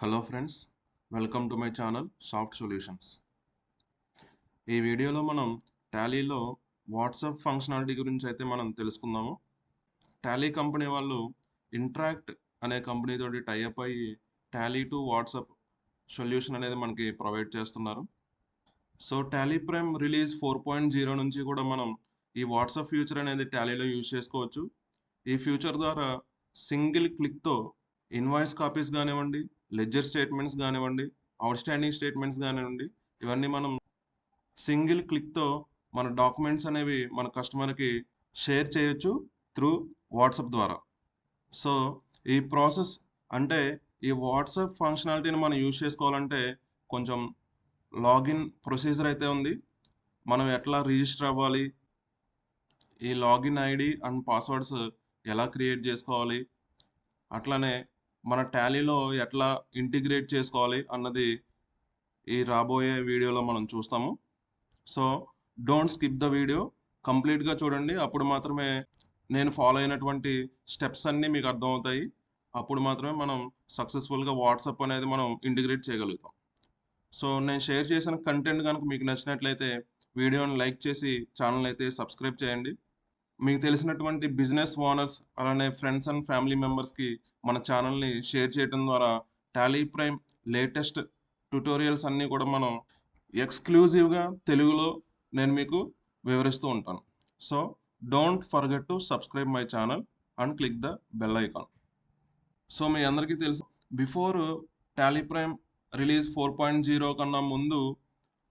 Hello friends, welcome to my channel soft solutions. ఈ వీడియోలో మనం టాలీలో వాట్సాప్ ఫంక్షనాలిటీ గురించి అయితే మనం తెలుసుకుందాము. టాలీ కంపెనీ వాళ్ళు ఇంట్రాక్ట్ అనే కంపెనీ తోటి టైఅప్ అయ్యి టాలీ టు వాట్సాప్ సొల్యూషన్ అనేది మనకి ప్రొవైడ్ చేస్తున్నారు. సో టాలీ ప్రైమ్ రిలీజ్ 4.0 నుంచి కూడా మనం ఈ వాట్సాప్ ఫ్యూచర్ అనేది టాలీలో యూజ్ చేసుకోవచ్చు. ఈ ఫ్యూచర్ ద్వారా సింగిల్ క్లిక్తో ఇన్వాయిస్ కాపీస్ కానివ్వండి, లెడ్జర్ స్టేట్మెంట్స్ కానివ్వండి, అవుట్స్టాండింగ్ స్టేట్మెంట్స్ కానివ్వండి, ఇవన్నీ మనం సింగిల్ క్లిక్తో మన డాక్యుమెంట్స్ అనేవి మన కస్టమర్కి షేర్ చేయొచ్చు త్రూ వాట్సాప్ ద్వారా. సో ఈ ప్రాసెస్ అంటే ఈ వాట్సాప్ ఫంక్షనాలిటీని మనం యూజ్ చేసుకోవాలంటే కొంచెం లాగిన్ ప్రొసీజర్ అయితే ఉంది. మనం ఎట్లా రిజిస్టర్ అవ్వాలి, ఈ లాగిన్ ఐడి అండ్ పాస్వర్డ్స్ ఎలా క్రియేట్ చేసుకోవాలి, అట్లనే మన టాలీలో ఎట్లా ఇంటిగ్రేట్ చేసుకోవాలి అన్నది ఈ రాబోయే వీడియోలో మనం చూస్తాము. So don't skip the video, కంప్లీట్గా చూడండి. అప్పుడు మాత్రమే నేను ఫాలో అయినటువంటి స్టెప్స్ అన్నీ మీకు అర్థమవుతాయి. అప్పుడు మాత్రమే మనం సక్సెస్ఫుల్గా వాట్సాప్ అనేది మనం ఇంటిగ్రేట్ చేయగలుగుతాం. సో నేను షేర్ చేసిన కంటెంట్ కనుక మీకు నచ్చినట్లయితే వీడియోని లైక్ చేసి ఛానల్ అయితే సబ్స్క్రైబ్ చేయండి. మీకు తెలిసినటువంటి బిజినెస్ ఓనర్స్ అలానే ఫ్రెండ్స్ అండ్ ఫ్యామిలీ మెంబర్స్కి మన ఛానల్ని షేర్ చేయడం ద్వారా టాలీ ప్రైమ్ లేటెస్ట్ ట్యుటోరియల్స్ అన్నీ కూడా మనం ఎక్స్క్లూజివ్గా తెలుగులో నేను మీకు వివరిస్తూ ఉంటాను. So don't forget to subscribe my channel and click the bell icon. So మీ అందరికీ తెలుసు, బిఫోర్ టాలీ ప్రైమ్ రిలీజ్ 4.0 కన్నా ముందు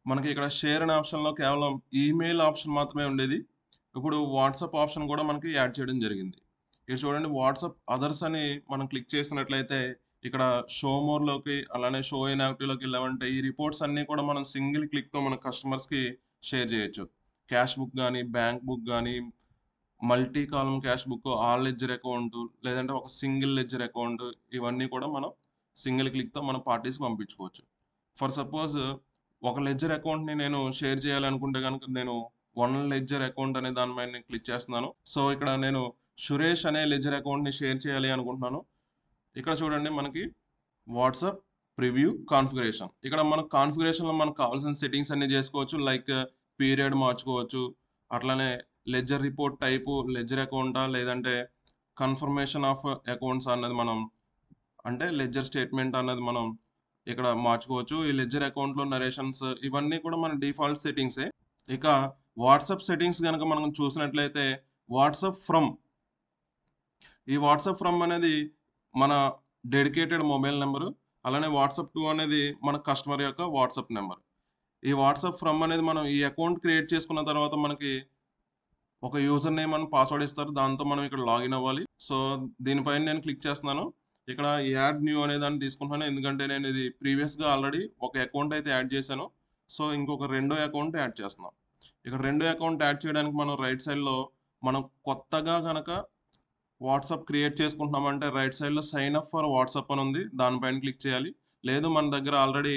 మనకి ఇక్కడ షేర్ అనే ఆప్షన్లో కేవలం ఈమెయిల్ ఆప్షన్ మాత్రమే ఉండేది. ఇప్పుడు వాట్సాప్ ఆప్షన్ కూడా మనకి యాడ్ చేయడం జరిగింది. ఇక్కడ చూడండి, వాట్సాప్ అదర్స్ అని మనం క్లిక్ చేసినట్లయితే ఇక్కడ షో మోర్లోకి అలానే షో ఇన్యాక్టివ్లోకి వెళ్ళామంటే ఈ రిపోర్ట్స్ అన్నీ కూడా మనం సింగిల్ క్లిక్తో మన కస్టమర్స్కి షేర్ చేయొచ్చు. క్యాష్ బుక్ కానీ, బ్యాంక్ బుక్ కానీ, multi column cash book, all ledger account, లేదంటే ఒక సింగిల్ లెడ్జర్ అకౌంట్, ఇవన్నీ కూడా మనం సింగిల్ క్లిక్తో మన పార్టీస్కి పంపించుకోవచ్చు. ఫర్ సపోజ్ ఒక లెడ్జర్ అకౌంట్ని నేను షేర్ చేయాలనుకుంటే కనుక నేను వన్ లెడ్జర్ అకౌంట్ అనే దాని మీద నేను క్లిక్ చేస్తున్నాను. సో ఇక్కడ నేను సురేష్ అనే లెడ్జర్ అకౌంట్ని షేర్ చేయాలి అనుకుంటున్నాను. ఇక్కడ చూడండి, మనకి వాట్సాప్ ప్రివ్యూ కాన్ఫిగరేషన్. ఇక్కడ మన కాన్ఫిగరేషన్లో మనకు కావాల్సిన సెట్టింగ్స్ అన్ని చేసుకోవచ్చు. లైక్ పీరియడ్ మార్చుకోవచ్చు, అట్లానే లెడ్జర్ రిపోర్ట్ టైపు లెడ్జర్ అకౌంటా లేదంటే కన్ఫర్మేషన్ ఆఫ్ అకౌంట్స్ అన్నది మనం అంటే లెడ్జర్ స్టేట్మెంట్ అన్నది మనం ఇక్కడ మార్చుకోవచ్చు. ఈ లెడ్జర్ అకౌంట్లో నరేషన్స్ ఇవన్నీ కూడా మన డిఫాల్ట్ సెట్టింగ్సే. ఇక వాట్సాప్ సెట్టింగ్స్ కనుక మనం చూసినట్లయితే వాట్సాప్ ఫ్రమ్, ఈ వాట్సాప్ ఫ్రమ్ అనేది మన డెడికేటెడ్ మొబైల్ నెంబరు, అలానే వాట్సాప్ 2 అనేది మన కస్టమర్ యొక్క వాట్సాప్ నెంబర్. ఈ వాట్సాప్ ఫ్రమ్ అనేది మనం ఈ అకౌంట్ క్రియేట్ చేసుకున్న తర్వాత మనకి ఒక యూజర్ నేమ్ అని పాస్వర్డ్ ఇస్తారు. దాంతో మనం ఇక్కడ లాగిన్ అవ్వాలి. సో దీనిపైన నేను క్లిక్ చేస్తున్నాను. ఇక్కడ యాడ్ న్యూ అనే దాన్ని తీసుకుంటున్నాను, ఎందుకంటే నేను ఇది ప్రీవియస్గా ఆల్రెడీ ఒక అకౌంట్ అయితే యాడ్ చేశాను. సో ఇంకొక రెండో అకౌంట్ యాడ్ చేస్తున్నాం. ఇక్కడ రెండో అకౌంట్ యాడ్ చేయడానికి మనం రైట్ సైడ్లో మనం కొత్తగా కనుక వాట్సాప్ క్రియేట్ చేసుకుంటున్నామంటే రైట్ సైడ్లో సైన్ అప్ ఫర్ వాట్సాప్ అని ఉంది, దానిపైన క్లిక్ చేయాలి. లేదు మన దగ్గర ఆల్రెడీ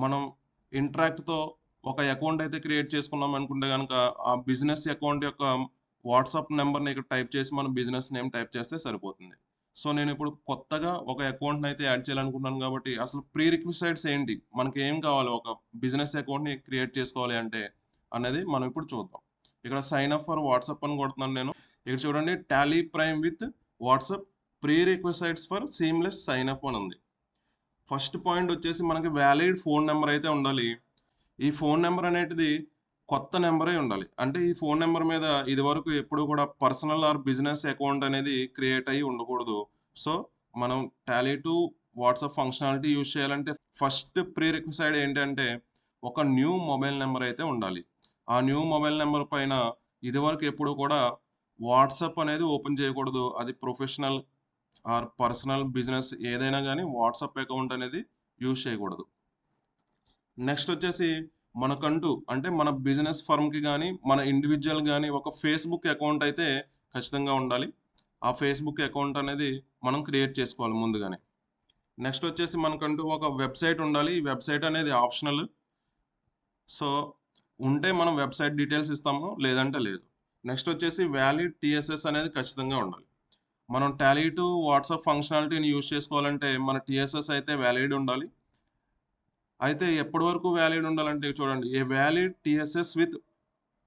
మనం ఇంట్రాక్ట్తో ఒక అకౌంట్ అయితే క్రియేట్ చేసుకున్నాం అనుకుంటే కనుక ఆ బిజినెస్ అకౌంట్ యొక్క వాట్సాప్ నెంబర్ని ఇక్కడ టైప్ చేసి మన బిజినెస్ నేమ్ టైప్ చేస్తే సరిపోతుంది. సో నేను ఇప్పుడు కొత్తగా ఒక అకౌంట్ని అయితే యాడ్ చేయాలనుకుంటున్నాను కాబట్టి అసలు ప్రీ రిక్విజైట్స్ ఏంటి, మనకి ఏం కావాలి ఒక బిజినెస్ అకౌంట్ని క్రియేట్ చేసుకోవాలి అంటే అనేది మనం ఇప్పుడు చూద్దాం. ఇక్కడ సైన్ అప్ ఫర్ వాట్సాప్ అని కొడుతున్నాను నేను. ఇక్కడ చూడండి, Tally prime with WhatsApp prerequisites for seamless sign up అని ఉంది. ఫస్ట్ పాయింట్ వచ్చేసి మనకి వ్యాలిడ్ ఫోన్ నెంబర్ అయితే ఉండాలి. ఈ ఫోన్ నెంబర్ అనేది కొత్త నెంబరే ఉండాలి. అంటే ఈ ఫోన్ నెంబర్ మీద ఇదివరకు ఎప్పుడు కూడా పర్సనల్ ఆర్ బిజినెస్ అకౌంట్ అనేది క్రియేట్ అయ్యి ఉండకూడదు. సో మనం Tally to WhatsApp functionality use చేయాలంటే ఫస్ట్ ప్రీ రిక్విజైట్ ఏంటంటే ఒక న్యూ మొబైల్ నెంబర్ అయితే ఉండాలి. ఆ న్యూ మొబైల్ నెంబర్ పైన ఇదివరకు ఎప్పుడు కూడా వాట్సాప్ అనేది ఓపెన్ చేయకూడదు. అది ప్రొఫెషనల్ ఆర్ పర్సనల్ బిజినెస్ ఏదైనా కానీ వాట్సాప్ అకౌంట్ అనేది యూజ్ చేయకూడదు. నెక్స్ట్ వచ్చేసి మనకంటూ అంటే మన బిజినెస్ ఫర్మ్కి కానీ మన ఇండివిజువల్ కానీ ఒక ఫేస్బుక్ అకౌంట్ అయితే ఖచ్చితంగా ఉండాలి. ఆ ఫేస్బుక్ అకౌంట్ అనేది మనం క్రియేట్ చేసుకోవాలి ముందుగానే. నెక్స్ట్ వచ్చేసి మనకంటూ ఒక వెబ్సైట్ ఉండాలి. ఈ వెబ్సైట్ అనేది ఆప్షనల్. సో ఉంటే మనం వెబ్సైట్ డీటెయిల్స్ ఇస్తాము, లేదంటే లేదు. నెక్స్ట్ వచ్చేసి వ్యాలిడ్ టీఎస్ఎస్ అనేది ఖచ్చితంగా ఉండాలి. మనం టాలీ టు వాట్సాప్ ఫంక్షనాలిటీని యూజ్ చేసుకోవాలంటే మన టీఎస్ఎస్ అయితే వ్యాలిడ్ ఉండాలి. అయితే ఎప్పటి వరకు వ్యాలిడ్ ఉండాలంటే చూడండి, a valid TSS with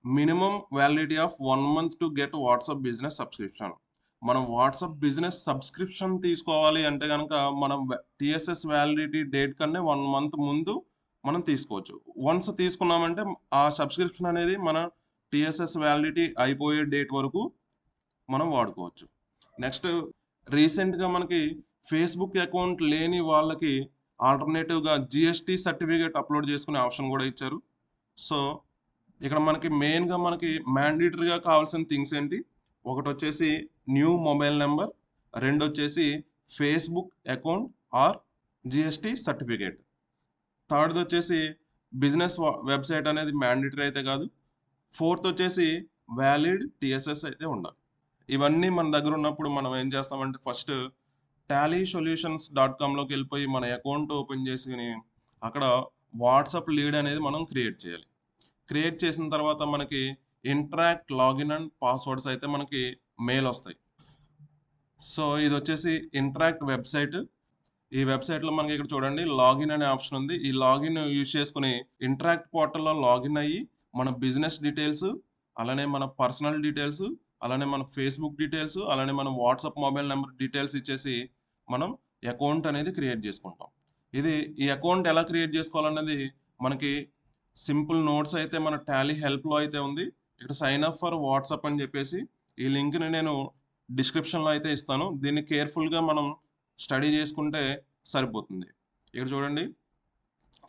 minimum validity of 1 month to get WhatsApp business subscription. మనం వాట్సాప్ బిజినెస్ సబ్స్క్రిప్షన్ తీసుకోవాలి అంటే గనక మనం టీఎస్ఎస్ వ్యాలిడిటీ డేట్ కన్నా 1 మంత్ ముందు మనం తీసుకోవచ్చు. వన్స్ తీసుకున్నామంటే ఆ సబ్స్క్రిప్షన్ అనేది మన టీఎస్ఎస్ వ్యాలిడిటీ అయిపోయే డేట్ వరకు మనం వాడుకోవచ్చు. నెక్స్ట్ రీసెంట్‌గా మనకి ఫేస్‌బుక్ అకౌంట్ లేని వాళ్ళకి ఆల్టర్‌నేటివ్‌గా జీఎస్టీ సర్టిఫికేట్ అప్‌లోడ్ చేసుకునే ఆప్షన్ గూడా ఇచ్చారు. సో, ఇక్కడ మనకి మెయిన్‌గా మనకి మ్యాండేటరీగా కావాల్సిన థింగ్స్ ఏంటి? ఒకటొచ్చేసి న్యూ మొబైల్ నంబర్, రెండొచ్చేసి Facebook account or GST certificate. థర్డ్‌దొచ్చేసి బిజినెస్ వెబ్‌సైట్ అనేది మ్యాండేటరీ అయితే కాదు. ఫోర్త్ వచ్చేసి వ్యాలిడ్ టీఎస్ఎస్ అయితే ఉండాలి. ఇవన్నీ మన దగ్గర ఉన్నప్పుడు మనం ఏం చేస్తామంటే ఫస్ట్ tallysolutions.comలోకి వెళ్ళిపోయి మన అకౌంట్ ఓపెన్ చేసుకుని అక్కడ వాట్సాప్ లీడ్ అనేది మనం క్రియేట్ చేయాలి. క్రియేట్ చేసిన తర్వాత మనకి ఇంటరాక్ట్ లాగిన్ అండ్ పాస్వర్డ్స్ అయితే మనకి మెయిల్ వస్తాయి. సో ఇది వచ్చేసి ఇంటరాక్ట్ వెబ్సైట్. ఈ వెబ్సైట్లో మనకి ఇక్కడ చూడండి లాగిన్ అనే ఆప్షన్ ఉంది. ఈ లాగిన్ యూజ్ చేసుకుని ఇంటరాక్ట్ పోర్టల్లో లాగిన్ అయ్యి మన బిజినెస్ డీటెయిల్స్, అలానే మన పర్సనల్ డీటెయిల్స్, అలానే మన ఫేస్బుక్ డీటెయిల్స్, అలానే మన వాట్సాప్ మొబైల్ నెంబర్ డీటెయిల్స్ ఇచ్చేసి మనం అకౌంట్ అనేది క్రియేట్ చేసుకుంటాం. ఈ అకౌంట్ ఎలా క్రియేట్ చేసుకోవాలన్నది మనకి సింపుల్ నోట్స్ అయితే మన టాలీ హెల్ప్లో అయితే ఉంది. ఇక్కడ సైన్ అప్ ఫర్ వాట్సాప్ అని చెప్పేసి ఈ లింక్ని నేను డిస్క్రిప్షన్లో అయితే ఇస్తాను. దీన్ని కేర్ఫుల్గా మనం స్టడీ చేసుకుంటే సరిపోతుంది. ఇక్కడ చూడండి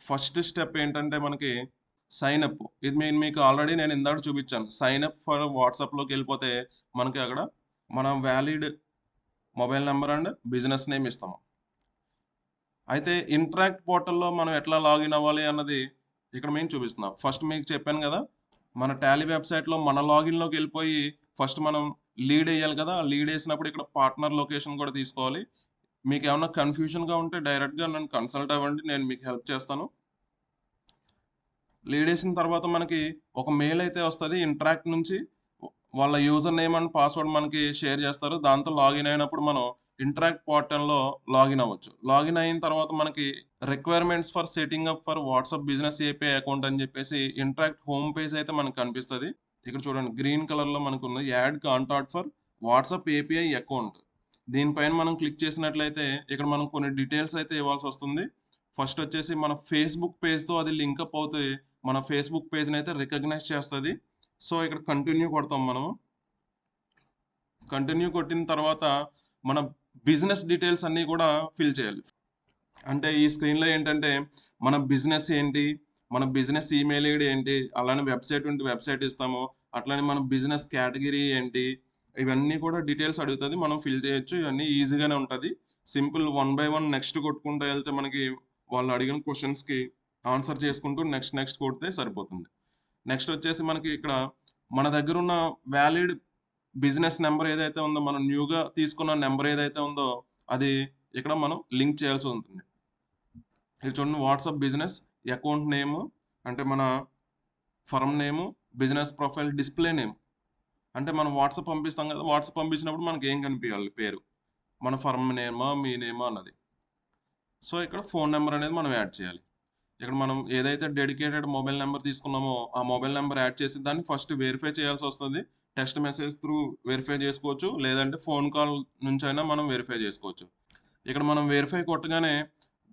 ఫస్ట్ స్టెప్ ఏంటంటే మనకి సైన్ అప్. ఇది మీకు ఆల్రెడీ నేను ఇందాక చూపించాను. సైన్ అప్ ఫర్ వాట్సాప్లోకి వెళ్ళిపోతే మనకి అక్కడ మనం valid mobile number and business name ఇస్తాము. అయితే ఇంటరాక్ట్ పోర్టల్లో మనం ఎట్లా లాగిన్ అవ్వాలి అన్నది ఇక్కడ మేము చూపిస్తున్నాం. ఫస్ట్ మీకు చెప్పాను కదా, మన టాలీ వెబ్సైట్లో మన లాగిన్లోకి వెళ్ళిపోయి ఫస్ట్ మనం లీడ్ వేయాలి కదా. లీడ్ వేసినప్పుడు ఇక్కడ పార్ట్నర్ లొకేషన్ కూడా తీసుకోవాలి. మీకు ఏమన్నా కన్ఫ్యూజన్గా ఉంటే డైరెక్ట్గా నన్ను కన్సల్ట్ అవ్వండి, నేను మీకు హెల్ప్ చేస్తాను. లీడ్ వేసిన తర్వాత మనకి ఒక మెయిల్ అయితే వస్తుంది ఇంటరాక్ట్ నుంచి. వాళ్ళ యూజర్ నేమ్ అండ్ పాస్వర్డ్ మనకి షేర్ చేస్తారు. దాంతో లాగిన్ అయినప్పుడు మనం ఇంటరాక్ట్ పోర్టల్లో లాగిన్ అవ్వచ్చు. లాగిన్ అయిన తర్వాత మనకి requirements for setting up for WhatsApp business API account అని చెప్పేసి ఇంటరాక్ట్ హోమ్ పేజ్ అయితే మనకు కనిపిస్తుంది. ఇక్కడ చూడండి గ్రీన్ కలర్లో మనకు ఉంది add contact for WhatsApp API account. దీనిపైన మనం క్లిక్ చేసినట్లయితే ఇక్కడ మనం కొన్ని డీటెయిల్స్ అయితే ఇవ్వాల్సి వస్తుంది. ఫస్ట్ వచ్చేసి మన ఫేస్బుక్ పేజ్తో అది లింకప్ అవుతే మన ఫేస్బుక్ పేజ్ని అయితే రికగ్నైజ్ చేస్తుంది. సో ఇక్కడ కంటిన్యూ కొడతాం మనం. కంటిన్యూ కొట్టిన తర్వాత మన బిజినెస్ డీటెయిల్స్ అన్నీ కూడా ఫిల్ చేయాలి. అంటే ఈ స్క్రీన్లో ఏంటంటే మన బిజినెస్ ఏంటి, మన బిజినెస్ ఈమెయిల్ ఐడి ఏంటి, అలానే వెబ్సైట్ ఉంటే వెబ్సైట్ ఇస్తాము, అట్లానే మన బిజినెస్ కేటగిరీ ఏంటి, ఇవన్నీ కూడా డీటెయిల్స్ అడుగుతుంది. మనం ఫిల్ చేయొచ్చు. ఇవన్నీ ఈజీగానే ఉంటుంది. సింపుల్ 1 బై 1 నెక్స్ట్ కొట్టుకుంటూ వెళ్తే మనకి వాళ్ళు అడిగిన క్వశ్చన్స్కి ఆన్సర్ చేసుకుంటూ నెక్స్ట్ కొడితే సరిపోతుంది. నెక్స్ట్ వచ్చేసి మనకి ఇక్కడ మన దగ్గర ఉన్న వ్యాలిడ్ బిజినెస్ నెంబర్ ఏదైతే ఉందో, మనం న్యూగా తీసుకున్న నెంబర్ ఏదైతే ఉందో అది ఇక్కడ మనం లింక్ చేయాల్సి ఉంటుంది. ఇది చూడండి వాట్సాప్ బిజినెస్ అకౌంట్ నేము అంటే మన ఫర్మ్ నేము, బిజినెస్ ప్రొఫైల్ డిస్ప్లే నేమ్ అంటే మనం వాట్సాప్ పంపిస్తాం కదా, వాట్సాప్ పంపించినప్పుడు మనకి ఏం కనిపించాలి పేరు, మన ఫర్మ్ నేమా మీ నేమా అన్నది. సో ఇక్కడ ఫోన్ నెంబర్ అనేది మనం యాడ్ చేయాలి. ఇక్కడ మనం ఏదైతే డెడికేటెడ్ మొబైల్ నెంబర్ తీసుకున్నామో ఆ మొబైల్ నెంబర్ యాడ్ చేసి దాన్ని ఫస్ట్ వెరిఫై చేయాల్సి వస్తుంది. టెక్స్ట్ మెసేజ్ త్రూ వెరిఫై చేసుకోవచ్చు, లేదంటే ఫోన్ కాల్ నుంచి అయినా మనం వెరిఫై చేసుకోవచ్చు. ఇక్కడ మనం వెరిఫై కొట్టగానే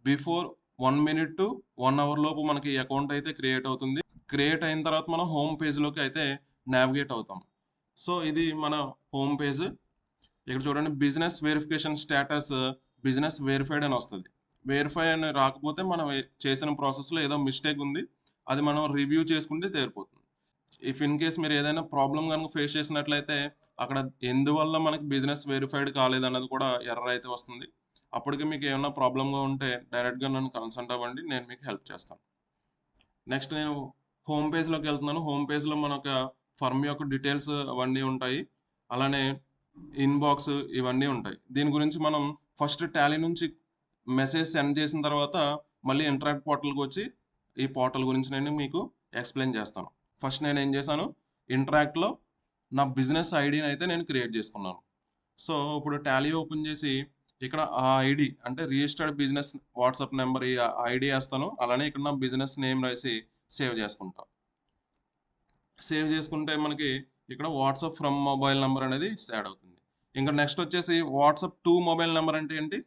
బిఫోర్ 1 మినిట్ టు 1 అవర్ లోపు మనకి అకౌంట్ అయితే క్రియేట్ అవుతుంది. క్రియేట్ అయిన తర్వాత మనం హోమ్ పేజ్లోకి అయితే నావిగేట్ అవుతాం. సో ఇది మన హోమ్ పేజ్. ఇక్కడ చూడండి business verification status business verified అని వస్తుంది. వెరిఫై అని రాకపోతే మనం చేసిన ప్రాసెస్లో ఏదో మిస్టేక్ ఉంది, అది మనం రివ్యూ చేసుకుంటే తేలిపోతుంది. ఇఫ్ ఇన్ కేస్ మీరు ఏదైనా ప్రాబ్లం కనుక ఫేస్ చేసినట్లయితే అక్కడ ఎందువల్ల మనకి బిజినెస్ వెరిఫైడ్ కాలేదన్నది కూడా ఎర్రర్ అయితే వస్తుంది. అప్పటికి మీకు ఏమైనా ప్రాబ్లంగా ఉంటే డైరెక్ట్గా నన్ను కన్సల్ట్ అవ్వండి, నేను మీకు హెల్ప్ చేస్తాను. నెక్స్ట్ నేను హోమ్ పేజ్లోకి వెళ్తున్నాను. హోమ్ పేజ్లో మన ఒక ఫర్మ్ యొక్క డీటెయిల్స్ అవన్నీ ఉంటాయి, అలానే ఇన్బాక్స్ ఇవన్నీ ఉంటాయి. దీని గురించి మనం ఫస్ట్ టాలీ నుంచి మెసేజ్ సెండ్ చేసిన తర్వాత మళ్ళీ ఇంటరాక్ట్ పోర్టల్కి వచ్చి ఈ పోర్టల్ గురించి నేను మీకు ఎక్స్ప్లెయిన్ చేస్తాను. ఫస్ట్ నేను ఏం చేశాను, ఇంటరాక్ట్లో నా బిజినెస్ ఐడిని అయితే నేను క్రియేట్ చేసుకున్నాను. సో ఇప్పుడు టాలీ ఓపెన్ చేసి ఇక్కడ ఆ ఐడి అంటే రిజిస్టర్డ్ బిజినెస్ వాట్సాప్ నెంబర్ ఈ ఐడి వేస్తాను. అలానే ఇక్కడ నా బిజినెస్ నేమ్ రాసి సేవ్ చేసుకుంటాం. సేవ్ చేసుకుంటే మనకి ఇక్కడ వాట్సాప్ ఫ్రమ్ మొబైల్ నెంబర్ అనేది యాడ్ అవుతుంది. ఇంకా నెక్స్ట్ వచ్చేసి వాట్సాప్ టు మొబైల్ నెంబర్ అంటే ఏంటి?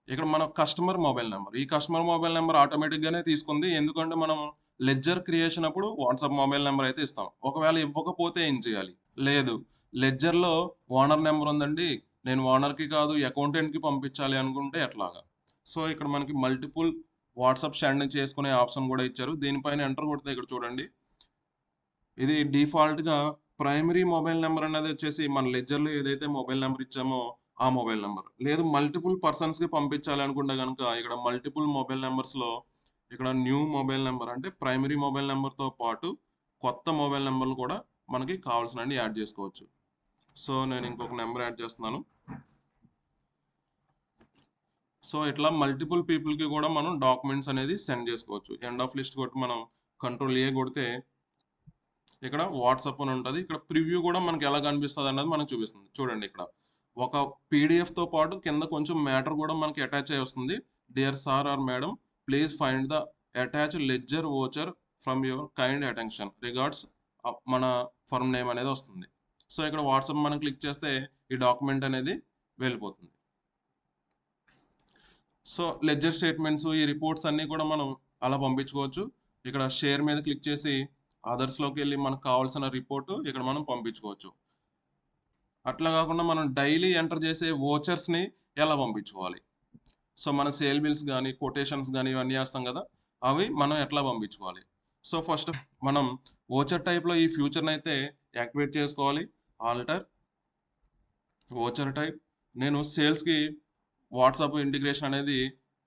ఇక్కడ మన కస్టమర్ మొబైల్ నెంబర్. ఈ కస్టమర్ మొబైల్ నెంబర్ ఆటోమేటిక్‌గానే తీసుకుంది. ఎందుకంటే మనం లెడ్జర్ క్రియేషన్ అప్పుడు వాట్సాప్ మొబైల్ నెంబర్ అయితే ఇస్తాం. ఒకవేళ ఇవ్వకపోతే ఏం చేయాలి? లేదు, లెడ్జర్‌లో ఓనర్ నెంబర్ ఉందండి. నేను ఓనర్‌కి కాదు అకౌంటెంట్‌కి పంపించాలి అనుకుంటే ఎట్లాగా? సో, ఇక్కడ మనకి మల్టిపుల్ వాట్సాప్ సెండ్ చేసుకునే ఆప్షన్ కూడా ఇచ్చారు. దీనిపైన ఎంటర్ కొడితే ఇక్కడ చూడండి. ఇది డిఫాల్ట్‌గా ప్రైమరీ మొబైల్ నంబర్ అన్నది వచ్చేసి మన లెడ్జర్‌లో ఏదైతే మొబైల్ నంబర్ ఇచ్చామో ఆ మొబైల్ నంబర్. లేదు మల్టిపుల్ పర్సన్స్‌కి పంపించాలి అనుకుంటే గనుక ఇక్కడ మల్టిపుల్ మొబైల్ నంబర్స్‌లో ఇక్కడ న్యూ మొబైల్ నంబర్ అంటే ప్రైమరీ మొబైల్ నంబర్‌తో పాటు కొత్త మొబైల్ నంబర్‌లు కూడా మనకి కావాల్సినన్ని యాడ్ చేసుకోవచ్చు. సో, నేను ఇంకొక నంబర్ యాడ్ చేస్తున్నాను. సో, ఇట్లా మల్టిపుల్ పీపుల్‌కి కూడా మనం డాక్యుమెంట్స్ అనేది సెండ్ చేసుకోవచ్చు. ఎండ్ ఆఫ్ లిస్ట్ కొట్టి మనం కంట్రోల్ ఏ కొడితే ఇక్కడ వాట్సాప్ అని ఉంటది. ఇక్కడ ప్రివ్యూ కూడా మనకి ఎలా కనిపిస్తది అన్నది మనకు చూపిస్తుంది. చూడండి ఇక్కడ. ఒక పీడీఎఫ్‌తో పాటు కింద కొంచెం మ్యాటర్ కూడా మనకి అటాచ్ అయ్యి వస్తుంది. Dear sir or madam please find the attached ledger voucher from your kind attention regards మన ఫర్మ్ నేమ్ అనేది వస్తుంది. సో, ఇక్కడ వాట్సాప్ మనం క్లిక్ చేస్తే ఈ డాక్యుమెంట్ అనేది వెళ్ళిపోతుంది. సో, లెడ్జర్ స్టేట్మెంట్స్ ఈ రిపోర్ట్స్ అన్నీ కూడా మనం అలా పంపించుకోవచ్చు. ఇక్కడ షేర్ మీద క్లిక్ చేసి అదర్స్‌లోకి వెళ్లి మనకు కావాల్సిన రిపోర్ట్ ఇక్కడ మనం పంపించుకోవచ్చు. అట్లా కాకుండా మనం డైలీ ఎంటర్ చేసే వోచర్స్‌ని ఎలా పంపించుకోవాలి? సో, మన సేల్ బిల్స్ గాని, కొటేషన్స్ గాని ఇవన్నీ ఏస్తాం కదా! అవి మనం ఎట్లా పంపించుకోవాలి? సో, ఫస్ట్ మనం వోచర్ టైప్‌లో ఈ ఫ్యూచర్‌నయితే యాక్టివేట్ చేసుకోవాలి. Alter voucher type. నేను సేల్స్‌కి వాట్సాప్ ఇంటిగ్రేషన్ అనేది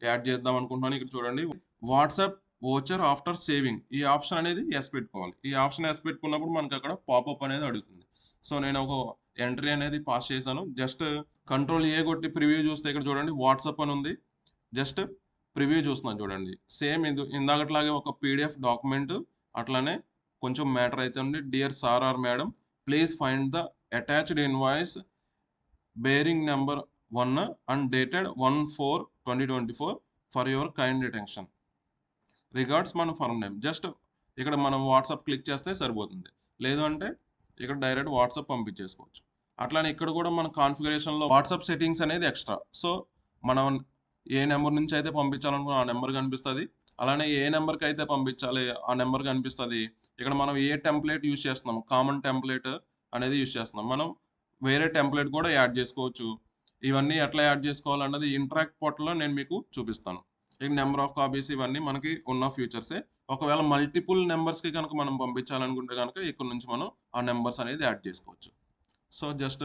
యాడ్ చేద్దాం అనుకుంటున్నాను. ఇక్కడ చూడండి. వాట్సాప్ వోచర్ ఆఫ్టర్ సేవింగ్ ఈ ఆప్షన్ అనేది యెస్ పెట్టుకోవాలి. ఈ ఆప్షన్ యెస్ పెట్టుకున్నప్పుడు మనకు అక్కడ పాపప్ అనేది అడుగుతుంది. సో, నేను ఒక ఎంట్రీ అనేది పాస్ చేశాను. జస్ట్ కంట్రోల్ ఏ కొట్టి ప్రివ్యూ చూస్తే ఇక్కడ చూడండి వాట్సాప్ అని ఉంది. జస్ట్ ప్రివ్యూ చూస్తున్నాను చూడండి. సేమ్ ఇందాకట్లాగే ఒక పీడీఎఫ్ డాక్యుమెంట్ అట్లానే కొంచెం మ్యాటర్ అయితే ఉంది. Dear sir or madam please find the attached invoice bearing number 1 and dated 1/4/2024 for your kind attention. Regards మన ఫర్మ్ నేమ్. జస్ట్ ఇక్కడ మనం వాట్సాప్ క్లిక్ చేస్తే సరిపోతుంది. లేదు అంటే ఇక్కడ డైరెక్ట్ వాట్సాప్ పంపించేసుకోవచ్చు. అట్లానే ఇక్కడ కూడా మన కాన్ఫిగరేషన్‌లో వాట్సాప్ సెట్టింగ్స్ అనేది ఎక్స్‌ట్రా. సో, మనం ఏ నంబర్ నుంచి అయితే పంపించాలనుకున్న ఆ నంబర్ కనిపిస్తది. అలానే ఏ నంబర్‌కి అయితే పంపించాలి ఆ నంబర్ కనిపిస్తది. ఇక్కడ మనం ఏ టెంప్లేట్ యూజ్ చేస్తున్నాం కామన్ టెంప్లేట్ అనేది యూజ్ చేస్తున్నాం. మనం వేరే టెంప్లేట్ కూడా యాడ్ చేసుకోవచ్చు. ఇవన్నీ ఎట్లా యాడ్ చేసుకోవాలన్నది ఇంటరాక్ట్ పోర్టల్‌లో నేను మీకు చూపిస్తాను. ఈ నెంబర్ ఆఫ్ కాపీస్ ఇవన్నీ మనకి ఉన్న ఫ్యూచర్సే. ఒకవేళ మల్టిపుల్ నంబర్స్‌కి గనుక మనం పంపించాలనుకుంటే గనుక ఇక్కడ నుంచి మనం ఆ నంబర్స్ అనేది యాడ్ చేసుకోవచ్చు. సో, జస్ట్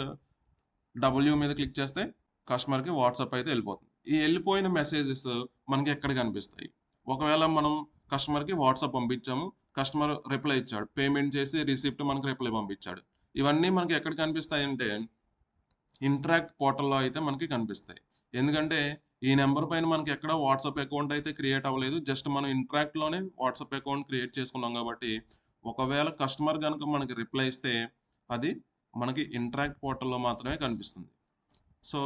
డబ్ల్యూ మీద క్లిక్ చేస్తే కస్టమర్‌కి వాట్సాప్ అయితే వెళ్ళిపోతుంది. ఈ వెళ్ళిపోయిన మెసేజెస్ మనకి ఎక్కడ కనిపిస్తాయి? ఒకవేళ మనం కస్టమర్‌కి వాట్సాప్ పంపించాము. కస్టమర్ రిప్లై ఇచ్చాడు. పేమెంట్ చేసి రిసిప్ట్ మనకు రిప్లై పంపించాడు. ఇవన్నీ మనకి ఎక్కడ కనిపిస్తాయంటే ఇంటరాక్ట్ పోర్టల్‌లో అయితే మనకి కనిపిస్తాయి. ఎందుకంటే ఈ నంబర్ పైన మనకి ఎక్కడ వాట్సాప్ అకౌంట్ అయితే క్రియేట్ అవ్వలేదు. జస్ట్ మనం ఇంటరాక్ట్‌లోనే వాట్సాప్ అకౌంట్ క్రియేట్ చేసుకున్నాం కాబట్టి ఒకవేళ కస్టమర్ గనుక మనకి రిప్లై ఇస్తే అది మనకి ఇంటరాక్ట్ పోర్టల్‌లో మాత్రమే కనిపిస్తుంది. సో,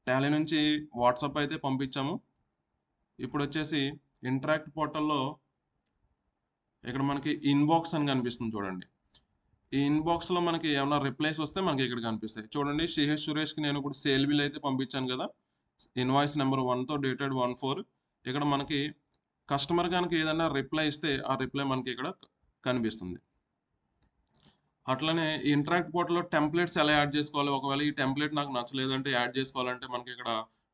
టాలీ నుంచి వాట్సాప్ అయితే పంపించాము. ఇప్పుడొచ్చేసి ఇంటరాక్ట్ పోర్టల్‌లో ఇక్కడ మనకి ఇన్‌బాక్స్ అని కనిపిస్తుంది చూడండి. ఈ ఇన్‌బాక్స్‌లో మనకి ఏమన్నా రిప్లైస్ వస్తే మనకి ఇక్కడ కనిపిస్తాయి. చూడండి సురేష్‌కి నేను ఇప్పుడు సేల్ బిల్ అయితే పంపించాను కదా! ఇన్వాయిస్ నంబర్ 1తో డేటెడ్ 1/4 ఇక్కడ మనకి కస్టమర్ గనుక ఏదన్నా రిప్లై ఇస్తే ఆ రిప్లై మనకి ఇక్కడ కనిపిస్తుంది. అట్లనే ఈ ఇంటరాక్ట్ పోర్టల్‌లో టెంప్లేట్స్ ఎలా యాడ్ చేసుకోవాలి? ఒకవేళ ఈ టెంప్లేట్ నాకు నచ్చలేదంటే యాడ్ చేసుకోవాలంటే మనకి ఇక్కడ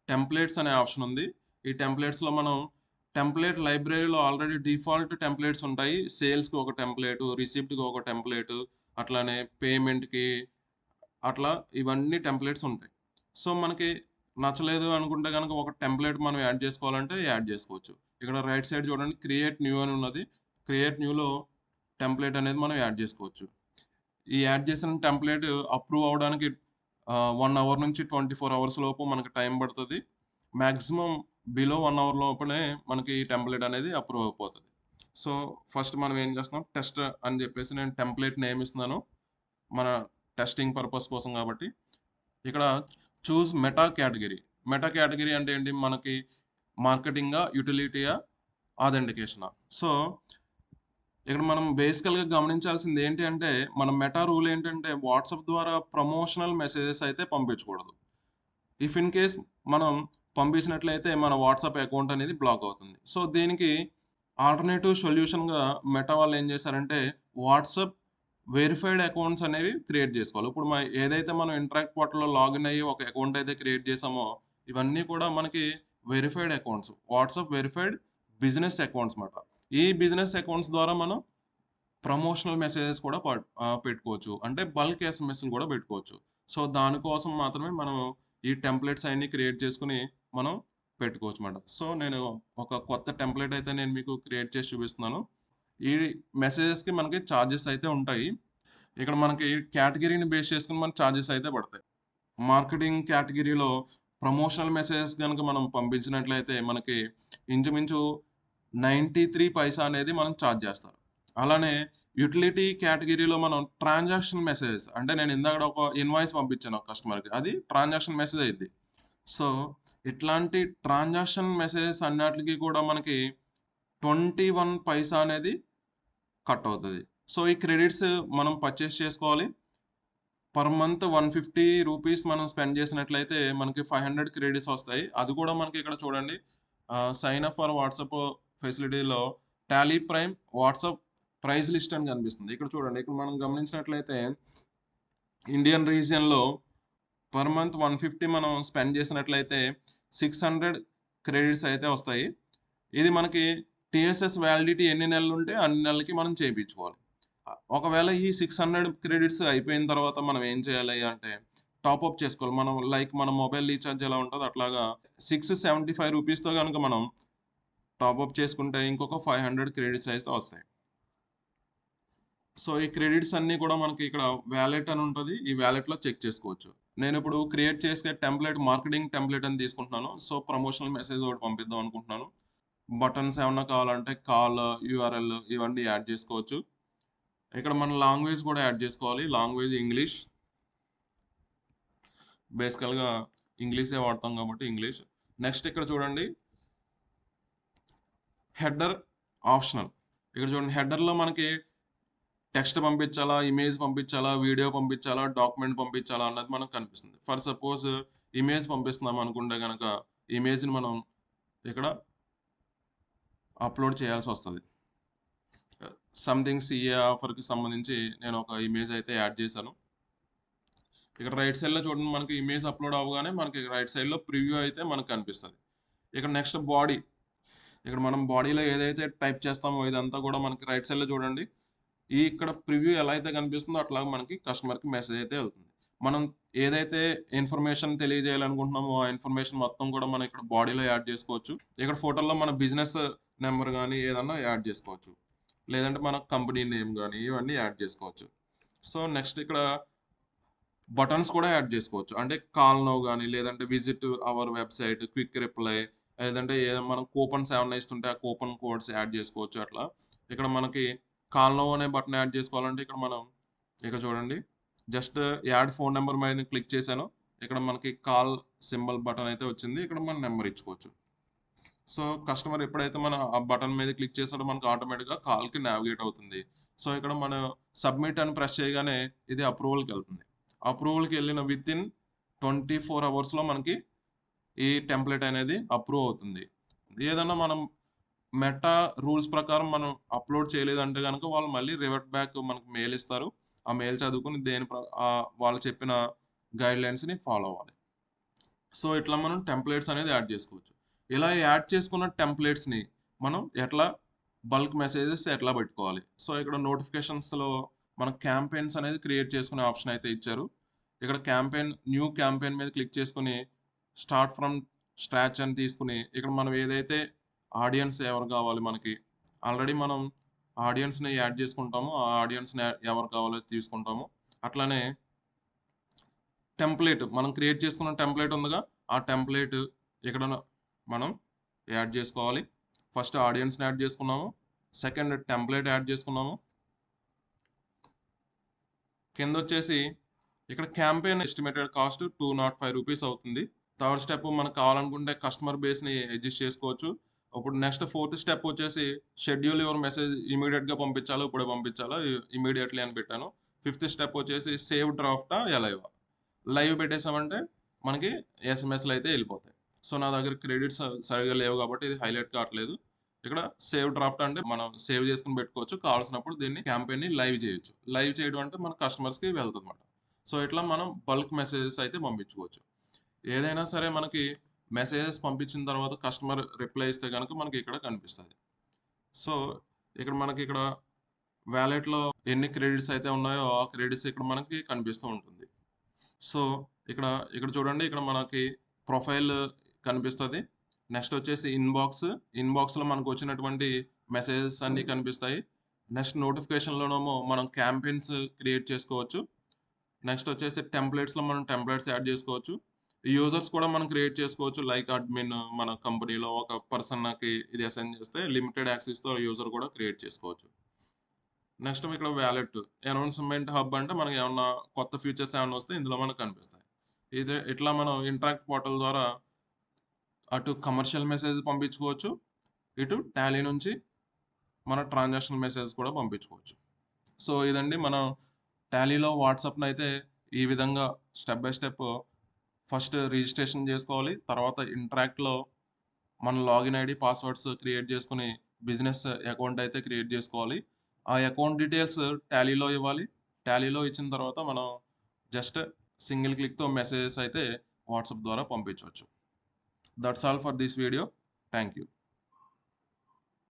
టెంప్లేట్స్ అనే ఆప్షన్ ఉంది. ఈ టెంప్లేట్స్‌లో మనం టెంప్లేట్ లైబ్రరీలో ఆల్రెడీ డిఫాల్ట్ టెంప్లేట్స్ ఉంటాయి. సేల్స్‌కి ఒక టెంప్లేటు, రిసిప్ట్‌కి ఒక టెంప్లేటు, అట్లానే పేమెంట్‌కి అట్లా ఇవన్నీ టెంప్లేట్స్ ఉంటాయి. సో, మనకి నచ్చలేదు అనుకుంటే గనక ఒక టెంప్లేట్ మనం యాడ్ చేసుకోవాలంటే యాడ్ చేసుకోవచ్చు. ఇక్కడ రైట్ సైడ్ చూడండి క్రియేట్ న్యూ అని ఉన్నది. క్రియేట్ న్యూలో టెంప్లేట్ అనేది మనం యాడ్ చేసుకోవచ్చు. ఈ యాడ్ చేసిన టెంప్లేట్ అప్రూవ్ అవ్వడానికి 1 అవర్ నుంచి 24 అవర్స్ లోపు మనకి టైం పడతది. మాక్సిమం బిలో 1 అవర్ లోపలే మనకి ఈ టెంప్లేట్ అనేది అప్రూవ్ అయిపోతది. సో, ఫస్ట్ మనం ఏం చేస్తున్నాం టెస్ట్ అని చెప్పేసి నేను టెంప్లేట్ నేమ్ ఇస్తున్నాను. మన టెస్టింగ్ పర్పస్ కోసం కాబట్టి. ఇక్కడ చూస్ మెటా కేటగిరీ. మెటా కేటగిరీ అంటే ఏంటి? మనకి మార్కెటింగా, యుటిలిటీయా, ఆథెంటికేషనా? సో ఇక్కడ మనం బేసికల్‌గా గమనించాల్సింది ఏంటి అంటే, మన మెటా రూల్ ఏంటంటే వాట్సాప్ ద్వారా ప్రమోషనల్ మెసేజెస్ అయితే పంపించకూడదు. ఇఫ్ ఇన్ కేస్ మనం పంపించినట్లయితే మన వాట్సాప్ అకౌంట్ అనేది బ్లాక్ అవుతుంది. సో దీనికి ఆల్టర్‌నేటివ్ సొల్యూషన్‌గా మెటా వాళ్ళు ఏం చేశారంటే వాట్సాప్ వెరిఫైడ్ అకౌంట్స్ అనేవి క్రియేట్ చేసుకోవాలి. ఇప్పుడు ఏదైతే మనం ఇంటరాక్ట్ పోర్టల్‌లో లాగిన్ అయ్యి ఒక అకౌంట్ అయితే క్రియేట్ చేసామో ఇవన్నీ కూడా మనకి verified accounts. WhatsApp verified business accounts మాట. ఈ బిజినెస్ అకౌంట్స్ ద్వారా మనం ప్రమోషనల్ మెసేజెస్ కూడా పెట్టుకోవచ్చు. అంటే బల్క్ ఎస్ఎంఎస్‌లు కూడా పెట్టుకోవచ్చు. సో, దానికోసం మాత్రమే మనం ఈ టెంప్లేట్స్ అయన్నీ క్రియేట్ చేసుకొని మనం పెట్టుకోవచ్చమాట. సో, నేను ఒక కొత్త టెంప్లేట్ అయితే నేను మీకు క్రియేట్ చేసి చూపిస్తున్నాను. ఈ మెసేజెస్‌కి మనకి చార్జెస్ అయితే ఉంటాయి. ఇక్కడ మనకి కేటగిరీని బేస్ చేసుకొని మనకి చార్జెస్ అయితే పడతాయి. మార్కెటింగ్ కేటగిరీలో ప్రమోషనల్ మెసేజెస్ గనుక మనం పంపించినట్లయితే మనకి ఇంచుమించు 93 పైసా అనేది మనం చార్జ్ చేస్తారు. అలానే యుటిలిటీ కేటగిరీలో మనం ట్రాన్సాక్షన్ మెసేజెస్ అంటే నేను ఇందాకడ ఒక ఇన్వాయిస్ పంపించాను ఒక కస్టమర్‌కి. అది ట్రాన్సాక్షన్ మెసేజ్ అయిద్ది. సో, ఇట్లాంటి ట్రాన్సాక్షన్ మెసేజెస్ అన్నిట్లికి కూడా మనకి 21 పైసా అనేది కట్ అవుతది. సో, ఈ క్రెడిట్స్ మనం పర్చేస్ చేసుకోవాలి. పర్ మంత్ 150 రూపీస్ మనం స్పెండ్ చేసినట్లయితే మనకి 500 క్రెడిట్స్ వస్తాయి. అది కూడా మనకి ఇక్కడ చూడండి సైన్ అప్ ఫర్ వాట్సాప్ ఫెసిలిటీలో Tally prime WhatsApp price list అని కనిపిస్తుంది. ఇక్కడ చూడండి. ఇక్కడ మనం గమనించినట్లయితే ఇండియన్ రీజియన్‌లో పర్ మంత్ 150 మనం స్పెండ్ చేసినట్లయితే 600 క్రెడిట్స్ అయితే వస్తాయి. ఇది మనకి టీఎస్ఎస్ వ్యాలిడిటీ ఎన్ని నెలలుంటే అన్ని నెలలకి మనం చేపించుకోవాలి. ఒకవేళ ఈ 600 క్రెడిట్స్ అయిపోయిన తర్వాత మనం ఏం చేయాలి అంటే టాప్ అప్ చేసుకోవాలి. మనం లైక్ మన మొబైల్ రీచార్జ్ ఎలా ఉంటదో అట్లాగా 675 రూపీస్‌తో గనుక మనం టాప్ అప్ చేసుకుంటే ఇంకొక 500 క్రెడిట్స్ అయితే వస్తాయి. సో, ఈ క్రెడిట్స్ అన్నీ కూడా మనకి ఇక్కడ వాలెట్ అని ఉంటది. ఈ వాలెట్‌లో చెక్ చేసుకోవచ్చు. నేనిప్పుడు క్రియేట్ చేసే టెంప్లేట్ మార్కెటింగ్ టెంప్లేట్ అని తీసుకుంటున్నాను. సో, ప్రమోషనల్ మెసేజ్ ఒకటి పంపిద్దాం అనుకుంటున్నాను. బటన్స్ ఏమన్నా కావాలంటే కాల్, యూఆర్ఎల్ ఇవన్నీ యాడ్ చేసుకోవచ్చు. ఇక్కడ మనం లాంగ్వేజ్ కూడా యాడ్ చేసుకోవాలి. Language English. బేసికల్‌గా ఇంగ్లీషే వాడతాం కాబట్టి ఇంగ్లీష్. నెక్స్ట్ ఇక్కడ చూడండి హెడర్ ఆప్షనల్. ఇక్కడ చూడండి హెడర్‌లో మనకి టెక్స్ట్ పంపించాలా, ఇమేజ్ పంపించాలా, వీడియో పంపించాలా, డాక్యుమెంట్ పంపించాలా అన్నది మనకు కనిపిస్తుంది. ఫర్ సపోజ్ ఇమేజ్ పంపిస్తున్నాం అనుకుంటే గనక ఇమేజ్‌ని మనం ఇక్కడ అప్‌లోడ్ చేయాల్సొస్తది. సంథింగ్ సీఏ ఆఫర్‌కి సంబంధించి నేను ఒక ఇమేజ్ అయితే యాడ్ చేశాను. ఇక్కడ రైట్ సైడ్‌లో చూడండి మనకి ఇమేజ్ అప్‌లోడ్ అవ్వగానే మనకి రైట్ సైడ్‌లో ప్రివ్యూ అయితే మనకు కనిపిస్తది. ఇక్కడ నెక్స్ట్ బాడీ. ఇక్కడ మనం బాడీలో ఏదైతే టైప్ చేస్తామో ఇదంతా కూడా మనకి రైట్ సైడ్‌లో చూడండి. ఇక్కడ ప్రివ్యూ ఎలా అయితే కనిపిస్తుందో అట్లాగా మనకి కస్టమర్‌కి మెసేజ్ అయితే వెళ్తుంది. మనం ఏదైతే ఇన్ఫర్మేషన్ తెలియజేయాలనుకుంటున్నామో ఆ ఇన్ఫర్మేషన్ మొత్తం కూడా మనం ఇక్కడ బాడీలో యాడ్ చేసుకోవచ్చు. ఇక్కడ ఫోటోలో మన బిజినెస్ నంబర్ గాని ఏదన్నా యాడ్ చేసుకోవచ్చు. లేదంటే మన కంపెనీ నేమ్ గాని ఇవన్నీ యాడ్ చేసుకోవచ్చు. సో, నెక్స్ట్ ఇక్కడ బటన్స్ కూడా యాడ్ చేసుకోవచ్చు. అంటే కాల్ నౌ గాని, లేదంటే visit our website, quick reply లేదంటే ఏదైనా మనం కూపన్స్ ఏమన్నా ఇస్తుంటే ఆ కూపన్ కోడ్స్ యాడ్ చేసుకోవచ్చు అట్లా. ఇక్కడ మనకి కాల్ నౌ అనే బటన్ యాడ్ చేసుకోవాలంటే ఇక్కడ మనం ఇక్కడ చూడండి జస్ట్ యాడ్ ఫోన్ నంబర్ మీద క్లిక్ చేశాను. ఇక్కడ మనకి కాల్ సింబల్ బటన్ అయితే వచ్చింది. ఇక్కడ మన నంబర్ ఇచ్చుకోవచ్చు. సో, కస్టమర్ ఎప్పుడైతే మనం ఆ బటన్ మీద క్లిక్ చేసాడో మనకు ఆటోమేటిక్‌గా కాల్‌కి నావిగేట్ అవుతుంది. సో, ఇక్కడ మనం సబ్మిట్ అని ప్రెస్ చేయగానే ఇది అప్రూవల్‌కెళ్తుంది. అప్రూవల్‌కెళ్ళిన వితిన్ 24 అవర్స్‌లో మనకి ఈ టెంప్లేట్ అనేది అప్రూవ్ అవుతుంది. ఏదన్నా మనం మెటా రూల్స్ ప్రకారం మనం అప్‌లోడ్ చేయలేదంటే గనక వాళ్ళు మళ్ళీ రివర్ట్ బ్యాక్ మనకు మెయిల్ ఇస్తారు. ఆ మెయిల్ చదువుకొని వాళ్ళు చెప్పిన గైడ్‌లైన్స్‌ని ఫాలో అవ్వాలి. సో, ఇట్లా మనం టెంప్లేట్స్ అనేది యాడ్ చేసుకోవచ్చు. ఇలా యాడ్ చేసుకున్న టెంప్లేట్స్‌ని మనం ఎట్లా బల్క్ మెసేజెస్ ఎట్లా పెట్టుకోవాలి. సో, ఇక్కడ నోటిఫికేషన్స్‌లో మన క్యాంపెయిన్స్ అనేది క్రియేట్ చేసుకునే ఆప్షన్ అయితే ఇచ్చారు. ఇక్కడ న్యూ క్యాంపెయిన్ మీద క్లిక్ చేసుకొని స్టార్ట్ ఫ్రమ్ స్క్రాచ్ అని తీసుకొని ఇక్కడ మనం ఏదైతే ఆడియన్స్ ఎవరు కావాలి మనకి ఆల్రెడీ మనం ఆడియన్స్‌ని యాడ్ చేసుకుంటాము. ఆ ఆడియన్స్‌ని ఎవరు కావాలో తీసుకుంటాము. అట్లానే టెంప్లేట్ మనం క్రియేట్ చేసుకున్న టెంప్లేట్ ఉందిగా ఆ టెంప్లేట్ ఇక్కడ మనం యాడ్ చేసుకోవాలి. ఫస్ట్ ఆడియన్స్‌ని యాడ్ చేసుకున్నాము. సెకండ్ టెంప్లేట్ యాడ్ చేసుకున్నాము. కిందొచ్చేసి ఇక్కడ క్యాంపెయిన్ ఎస్టిమేటెడ్ కాస్ట్ ₹205 అవుతుంది. థర్డ్ స్టెప్ మనకు కావాలనుకుంటే కస్టమర్ బేస్‌ని అడ్జస్ట్ చేసుకోవచ్చు. ఇప్పుడు నెక్స్ట్ ఫోర్త్ స్టెప్ వచ్చేసి షెడ్యూల్ యువర్ మెసేజ్ ఇమ్మీడియేట్‌గా పంపించాలా? ఇప్పుడే పంపించాలా? ఇమ్మీడియేట్‌లీ అని పెట్టాను. ఫిఫ్త్ స్టెప్ వచ్చేసి సేవ్ డ్రాఫ్టా? ఎలైవా? లైవ్ పెట్టేసామంటే మనకి ఎస్ఎంఎస్‌లు అయితే ఎళ్ళిపోతాయి. సో, నా దగ్గర క్రెడిట్స్ సరిగ్గా లేవు కాబట్టి ఇది హైలైట్ కావట్లేదు. ఇక్కడ సేవ్ డ్రాఫ్ట్ అంటే మనం సేవ్ చేసుకొని పెట్టుకోవచ్చు. కావాల్సినప్పుడు దీన్ని క్యాంపెయిన్‌ని లైవ్ చేయొచ్చు. లైవ్ చేయడం అంటే మన కస్టమర్స్‌కి వెళ్తుందన్నమాట. సో, ఇట్లా మనం బల్క్ మెసేజెస్ అయితే పంపించుకోవచ్చు. ఏదైనా సరే మనకి మెసేజెస్ పంపించిన తర్వాత కస్టమర్ రిప్లై ఇస్తే గనక మనకి ఇక్కడ కనిపిస్తది. సో, ఇక్కడ వాలెట్‌లో ఎన్ని క్రెడిట్స్ అయితే ఉన్నాయో ఆ క్రెడిట్స్ ఇక్కడ మనకి కనిపిస్తూ ఉంటుంది. సో, ఇక్కడ ఇక్కడ చూడండి ఇక్కడ మనకి ప్రొఫైల్ కనిపిస్తది. నెక్స్ట్ వచ్చేసి ఇన్‌బాక్స్‌లో మనకొచ్చినటువంటి మెసేజెస్ అన్నీ కనిపిస్తాయి. నెక్స్ట్ నోటిఫికేషన్‌లోనేమో మనం క్యాంపెయిన్స్ క్రియేట్ చేసుకోవచ్చు. నెక్స్ట్ వచ్చేసి టెంప్లేట్స్‌లో మనం టెంప్లేట్స్ యాడ్ చేసుకోవచ్చు. యూజర్స్ కూడా మనం క్రియేట్ చేసుకోవచ్చు. లైక్ అడ్మిన్ మన కంపెనీలో ఒక పర్సన్‌కి ఇది అసైన్ చేస్తే లిమిటెడ్ యాక్సెస్‌తో యూజర్ కూడా క్రియేట్ చేసుకోవచ్చు. నెక్స్ట్ ఇక్కడ వాలెట్ అనౌన్స్‌మెంట్ హబ్ అంటే మనకి ఏమన్నా కొత్త ఫీచర్స్ ఏమన్నా వస్తే ఇందులో మనకు కనిపిస్తాయి. ఇట్లా మనం ఇంటరాక్ట్ పోర్టల్ ద్వారా అటు కమర్షియల్ మెసేజ్ పంపించుకోవచ్చు. ఇటు టాలీ నుంచి మన ట్రాన్సాక్షనల్ మెసేజ్ కూడా పంపించుకోవచ్చు. సో, ఇదండి మనం టాలీలో వాట్సాప్‌నయితే ఈ విధంగా step by step first registration చేసుకోవాలి. తర్వాత ఇంటరాక్ట్‌లో మన లాగిన్ ఐడీ, పాస్వర్డ్స్ క్రియేట్ చేసుకొని బిజినెస్ అకౌంట్ అయితే క్రియేట్ చేసుకోవాలి. ఆ అకౌంట్ డీటెయిల్స్ టాలీలో ఇవ్వాలి. టాలీలో ఇచ్చిన తర్వాత మనం జస్ట్ సింగిల్ క్లిక్‌తో మెసేజెస్ అయితే వాట్సాప్ ద్వారా పంపించొచ్చు. That's all for this video. Thank you.